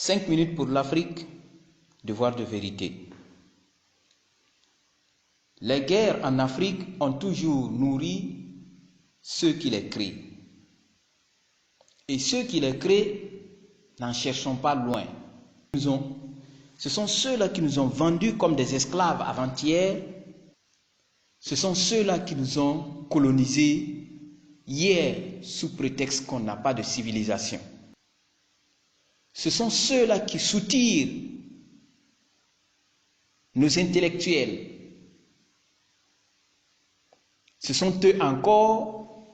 5 minutes pour l'Afrique, devoir de vérité. Les guerres en Afrique ont toujours nourri ceux qui les créent. Et ceux qui les créent, n'en cherchons pas loin. Ce sont ceux-là qui nous ont vendus comme des esclaves avant-hier. Ce sont ceux-là qui nous ont colonisés hier sous prétexte qu'on n'a pas de civilisation. Ce sont ceux-là qui soutirent nos intellectuels. Ce sont eux encore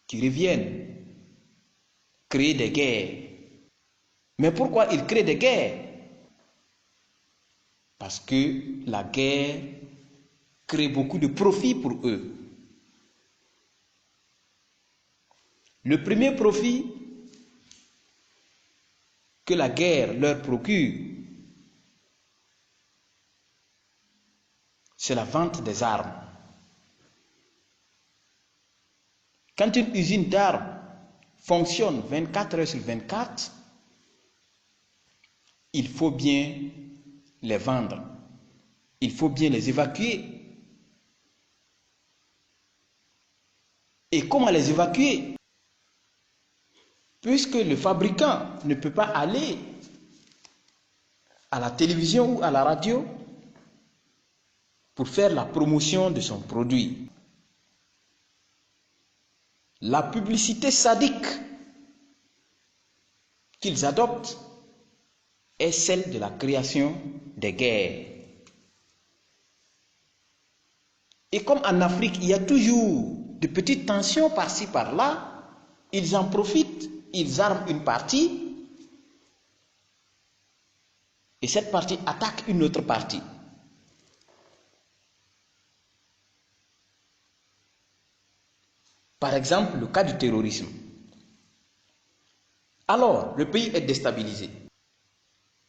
qui reviennent créer des guerres. Mais pourquoi ils créent des guerres? Parce que la guerre crée beaucoup de profits pour eux. Le premier profit que la guerre leur procure, c'est la vente des armes. Quand une usine d'armes fonctionne 24 heures sur 24, il faut bien les vendre. Il faut bien les évacuer. Et comment les évacuer? Puisque le fabricant ne peut pas aller à la télévision ou à la radio pour faire la promotion de son produit. La publicité sadique qu'ils adoptent est celle de la création des guerres. Et comme en Afrique, il y a toujours de petites tensions par-ci par-là, ils en profitent, ils arment une partie et cette partie attaque une autre partie. Par exemple, le cas du terrorisme. Alors, le pays est déstabilisé.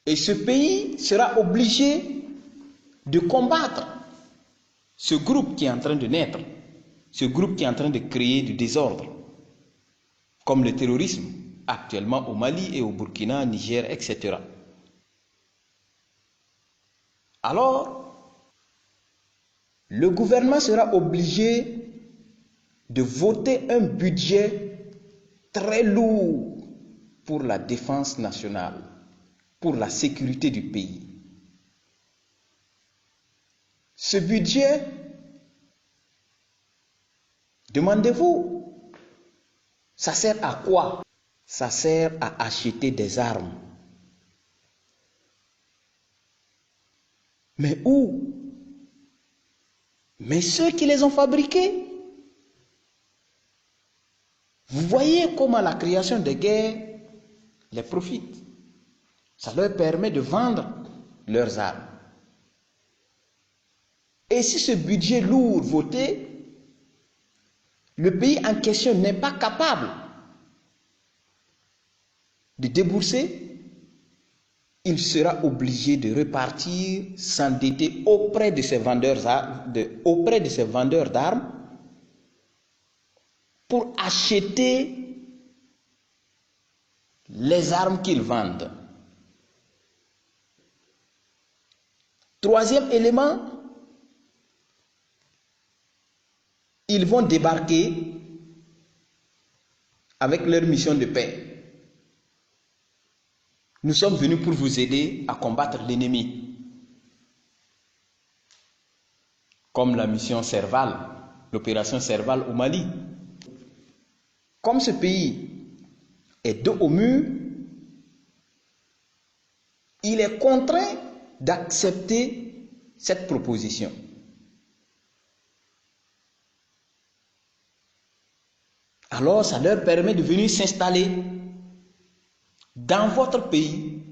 Et ce pays sera obligé de combattre ce groupe qui est en train de naître, ce groupe qui est en train de créer du désordre, comme le terrorisme, actuellement au Mali et au Burkina, Niger, etc. Alors, le gouvernement sera obligé de voter un budget très lourd pour la défense nationale, pour la sécurité du pays. Ce budget, demandez-vous, ça sert à quoi? Ça sert à acheter des armes. Mais où? Mais ceux qui les ont fabriqués. Vous voyez comment la création des guerres les profite. Ça leur permet de vendre leurs armes. Et si ce budget lourd voté, le pays en question n'est pas capable de débourser, il sera obligé de repartir, s'endetter auprès de ces vendeurs d'armes pour acheter les armes qu'ils vendent. Troisième élément, ils vont débarquer avec leur mission de paix. Nous sommes venus pour vous aider à combattre l'ennemi. Comme la mission Serval, l'opération Serval au Mali. Comme ce pays est dos au mur, il est contraint d'accepter cette proposition. Alors, ça leur permet de venir s'installer dans votre pays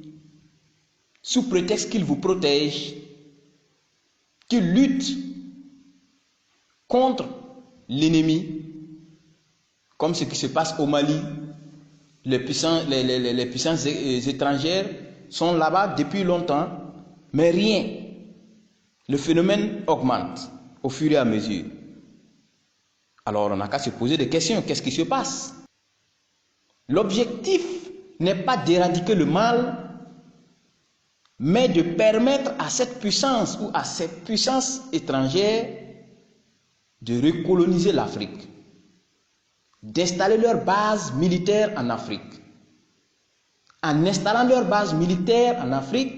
sous prétexte qu'ils vous protègent, qu'ils luttent contre l'ennemi, comme ce qui se passe au Mali. Les puissances étrangères sont là-bas depuis longtemps, mais rien. Le phénomène augmente au fur et à mesure. Alors on n'a qu'à se poser des questions. Qu'est-ce qui se passe? L'objectif n'est pas d'éradiquer le mal, mais de permettre à cette puissance ou à ces puissances étrangères de recoloniser l'Afrique, d'installer leur base militaire en Afrique. En installant leur base militaire en Afrique,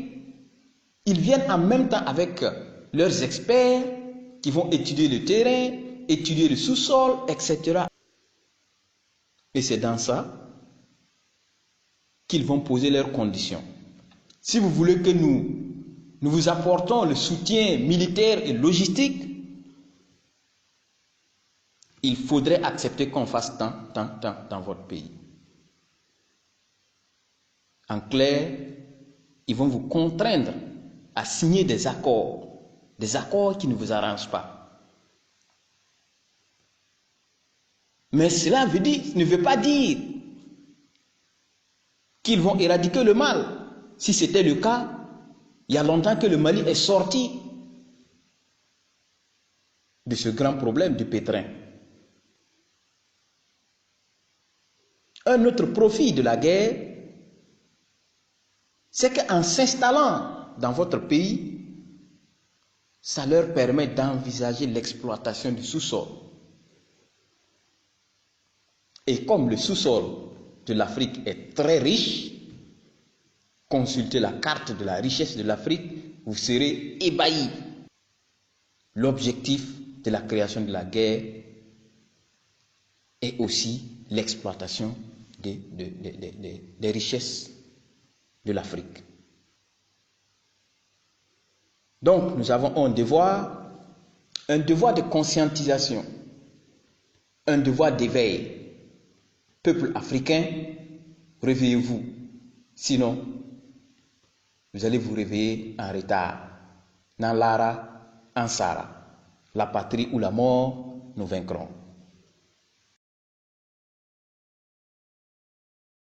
ils viennent en même temps avec leurs experts qui vont étudier le terrain, étudier le sous-sol, etc. Et c'est dans ça qu'ils vont poser leurs conditions. Si vous voulez que nous vous apportons le soutien militaire et logistique, il faudrait accepter qu'on fasse tant dans votre pays. En clair, ils vont vous contraindre à signer des accords qui ne vous arrangent pas. Mais cela ne veut pas dire qu'ils vont éradiquer le mal. Si c'était le cas, il y a longtemps que le Mali est sorti de ce grand problème du pétrin. Un autre profit de la guerre, c'est qu'en s'installant dans votre pays, ça leur permet d'envisager l'exploitation du sous-sol. Et comme le sous-sol de l'Afrique est très riche, consultez la carte de la richesse de l'Afrique, vous serez ébahis. L'objectif de la création de la guerre est aussi l'exploitation des richesses de l'Afrique. Donc, nous avons un devoir de conscientisation, un devoir d'éveil. Peuple africain, réveillez-vous. Sinon, vous allez vous réveiller en retard. Dans Lara, en Sara. La patrie ou la mort, nous vaincrons.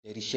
Les richesses